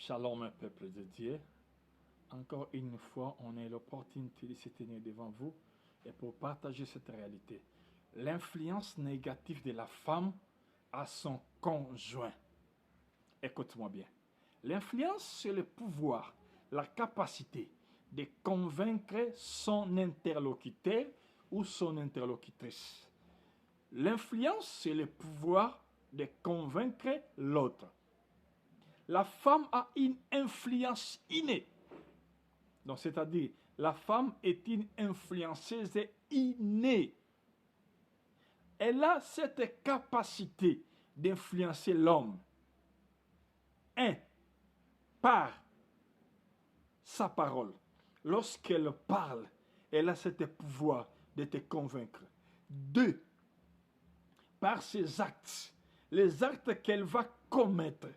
Shalom, peuple de Dieu. Encore une fois, on a l'opportunité de se tenir devant vous et pour partager cette réalité. L'influence négative de la femme à son conjoint. Écoute-moi bien. L'influence, c'est le pouvoir, la capacité de convaincre son interlocuteur ou son interlocutrice. L'influence, c'est le pouvoir de convaincre l'autre. La femme a une influence innée. Donc, c'est-à-dire, la femme est une influenceuse innée. Elle a cette capacité d'influencer l'homme. Par sa parole. Lorsqu'elle parle, elle a ce pouvoir de te convaincre. 2, par ses actes. Les actes qu'elle va commettre.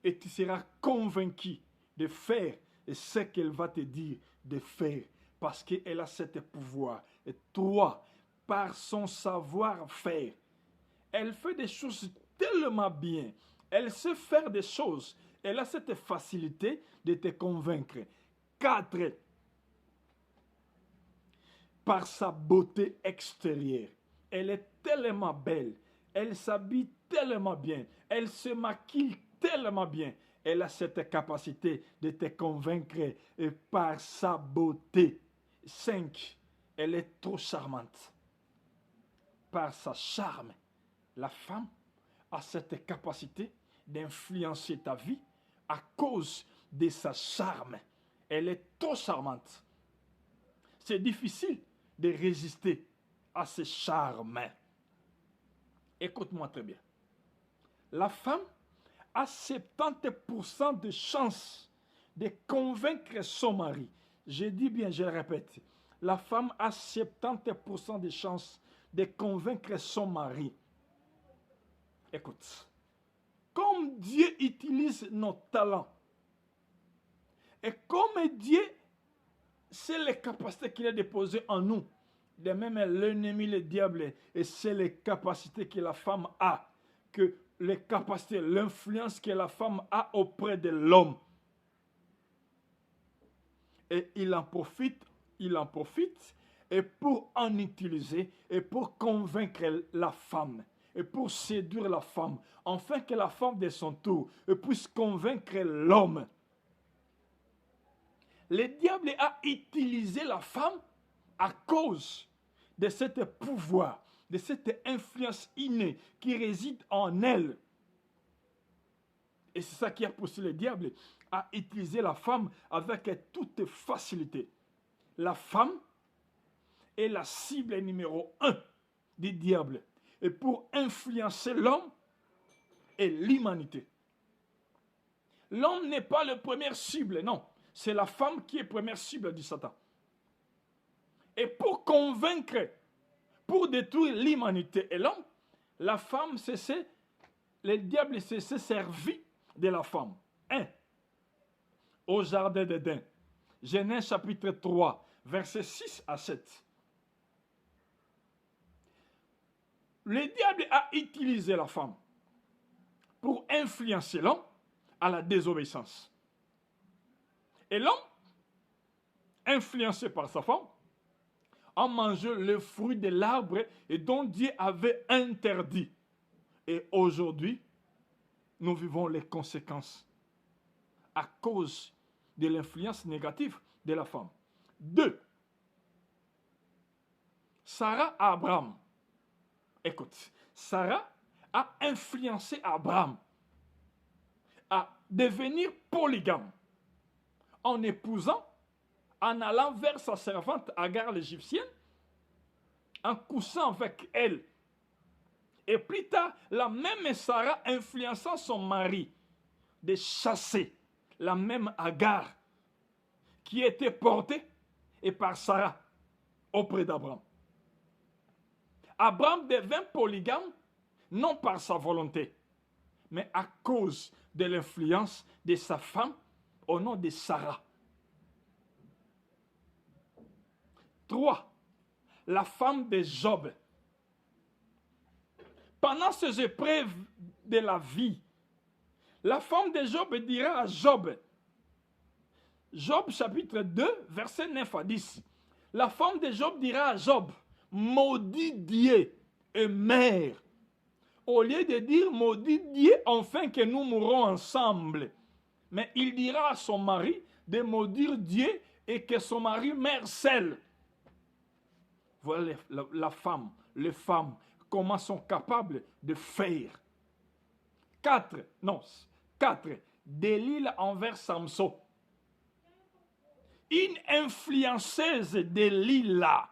Et tu seras convaincu de faire ce qu'elle va te dire de faire. Parce qu'elle a ce pouvoir. Et 3, par son savoir-faire. Elle fait des choses tellement bien. Elle sait faire des choses. Elle a cette facilité de te convaincre. 4, par sa beauté extérieure. Elle est tellement belle. Elle s'habille tellement bien. Elle se maquille tellement bien. Elle a cette capacité de te convaincre par sa beauté. 5, elle est trop charmante. Par sa charme, la femme a cette capacité d'influencer ta vie à cause de sa charme. Elle est trop charmante. C'est difficile de résister à ce charme. Écoute-moi très bien. La femme a 70% de chances de convaincre son mari. Je dis bien, je le répète. La femme a 70% de chances de convaincre son mari. Écoute. Comme Dieu utilise nos talents, et comme Dieu, c'est les capacités qu'il a déposées en nous, de même l'ennemi, le diable, et c'est les capacités que la femme a, que les capacités, l'influence que la femme a auprès de l'homme. Et il en profite, et pour en utiliser, et pour convaincre la femme. Et pour séduire la femme, afin que la femme de son tour puisse convaincre l'homme. Le diable a utilisé la femme à cause de ce pouvoir, de cette influence innée qui réside en elle. Et c'est ça qui a poussé le diable à utiliser la femme avec toute facilité. La femme est la cible numéro 1 du diable. Et pour influencer l'homme et l'humanité. L'homme n'est pas la première cible, non. C'est la femme qui est première cible du Satan. Et pour convaincre, pour détruire l'humanité et l'homme, la femme, le diable s'est servi de la femme. 1. Au jardin d'Éden. Genèse chapitre 3, versets 6 à 7. Le diable a utilisé la femme pour influencer l'homme à la désobéissance. Et l'homme, influencé par sa femme, a mangé le fruit de l'arbre et dont Dieu avait interdit. Et aujourd'hui, nous vivons les conséquences à cause de l'influence négative de la femme. 2. Sarah à Abraham. Écoute, Sarah a influencé Abraham à devenir polygame en épousant, en allant vers sa servante Agar l'égyptienne, en couchant avec elle. Et plus tard, la même Sarah influençant son mari de chasser la même Agar qui était portée et par Sarah auprès d'Abraham. Abraham devint polygame non par sa volonté, mais à cause de l'influence de sa femme au nom de Sarah. 3. La femme de Job. Pendant ces épreuves de la vie, La femme de Job dira à Job, Job chapitre 2, verset 9 à 10. La femme de Job dira à Job, maudit Dieu et mère. Au lieu de dire maudit Dieu, enfin que nous mourrons ensemble. Mais il dira à son mari de maudire Dieu et que son mari meure seul. Voilà la femme, les femmes, comment sont capables de faire. 4. Delilah envers Samson. Une influenceuse Delilah.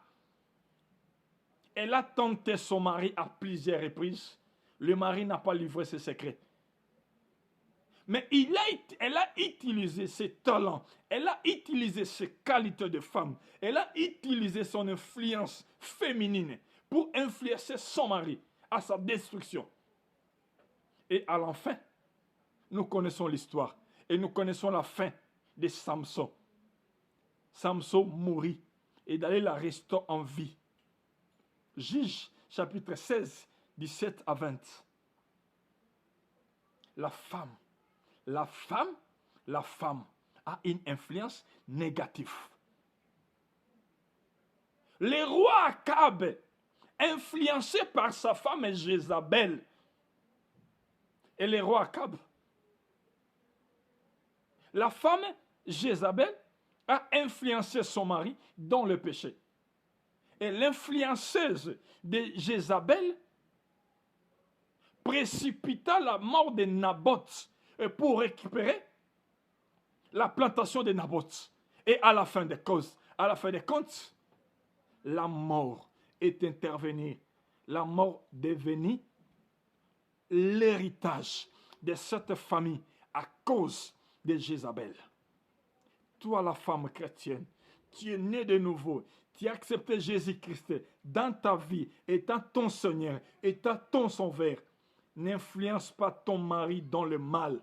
Elle a tenté son mari à plusieurs reprises. Le mari n'a pas livré ses secrets. Mais elle a utilisé ses talents. Elle a utilisé ses qualités de femme. Elle a utilisé son influence féminine pour influencer son mari à sa destruction. Et à la fin, nous connaissons l'histoire. Et nous connaissons la fin de Samson. Samson mourit et Dalila reste en vie. Juge, chapitre 16, 17 à 20. La femme a une influence négative. Le roi Akab, influencé par sa femme Jézabel, et le roi Akab, la femme Jézabel a influencé son mari dans le péché. Et l'influenceuse de Jézabel précipita la mort de Naboth pour récupérer la plantation de Naboth. Et à la fin des comptes, la mort est intervenue. La mort devenue l'héritage de cette famille à cause de Jézabel. Toi, la femme chrétienne, tu es né de nouveau. Tu as accepté Jésus-Christ dans ta vie, étant ton Seigneur, étant ton Sauveur. N'influence pas ton mari dans le mal.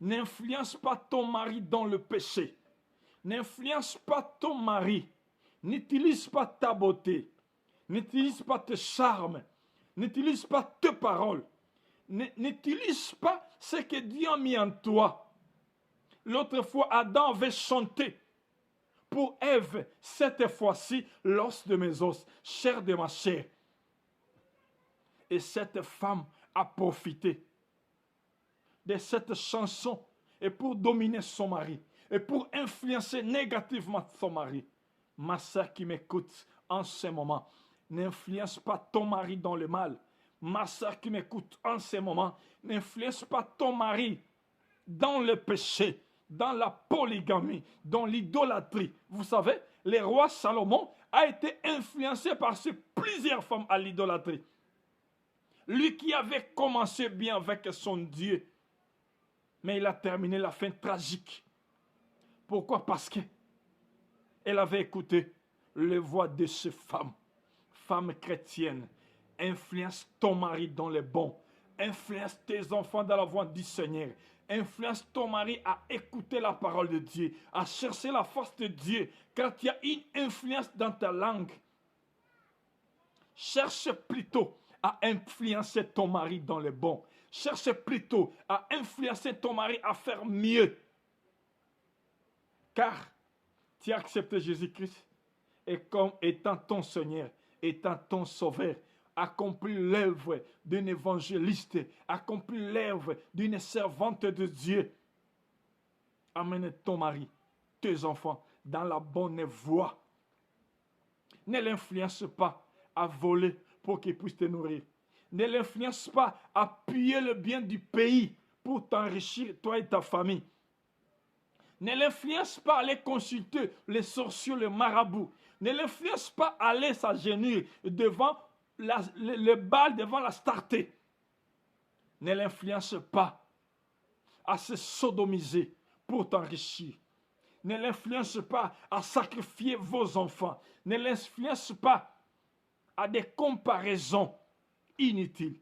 N'influence pas ton mari dans le péché. N'influence pas ton mari. N'utilise pas ta beauté. N'utilise pas tes charmes. N'utilise pas tes paroles. N'utilise pas ce que Dieu a mis en toi. L'autre fois, Adam avait chanté pour Ève, cette fois-ci, l'os de mes os, chair de ma chair. Et cette femme a profité de cette chanson et pour dominer son mari et pour influencer négativement son mari. Ma soeur qui m'écoute en ce moment, n'influence pas ton mari dans le mal. Ma soeur qui m'écoute en ce moment, n'influence pas ton mari dans le péché, dans la polygamie, dans l'idolâtrie. Vous savez, le roi Salomon a été influencé par plusieurs femmes à l'idolâtrie. Lui qui avait commencé bien avec son Dieu, mais il a terminé la fin tragique. Pourquoi? Parce qu'elle avait écouté les voix de ces femmes. Femmes chrétiennes, influence ton mari dans le bon. Influence tes enfants dans la voie du Seigneur. Influence ton mari à écouter la parole de Dieu, à chercher la force de Dieu, car tu as une influence dans ta langue. Cherche plutôt à influencer ton mari dans le bon. Cherche plutôt à influencer ton mari à faire mieux. Car tu as accepté Jésus-Christ et comme étant ton Seigneur, étant ton Sauveur, accompli l'œuvre d'un évangéliste, accompli l'œuvre d'une servante de Dieu. Amène ton mari, tes enfants dans la bonne voie. Ne l'influence pas à voler pour qu'il puisse te nourrir. Ne l'influence pas à piller le bien du pays pour t'enrichir, toi et ta famille. Ne l'influence pas à aller consulter les sorciers, les marabouts. Ne l'influence pas à aller s'agenouiller devant le bal, devant la starté. Ne l'influence pas à se sodomiser pour t'enrichir. Ne l'influence pas à sacrifier vos enfants. Ne l'influence pas à des comparaisons inutiles.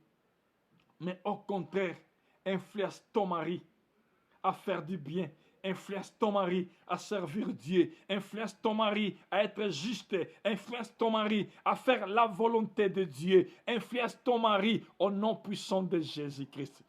Mais au contraire, influence ton mari à faire du bien. Influence ton mari à servir Dieu. Influence ton mari à être juste. Influence ton mari à faire la volonté de Dieu. Influence ton mari au nom puissant de Jésus-Christ.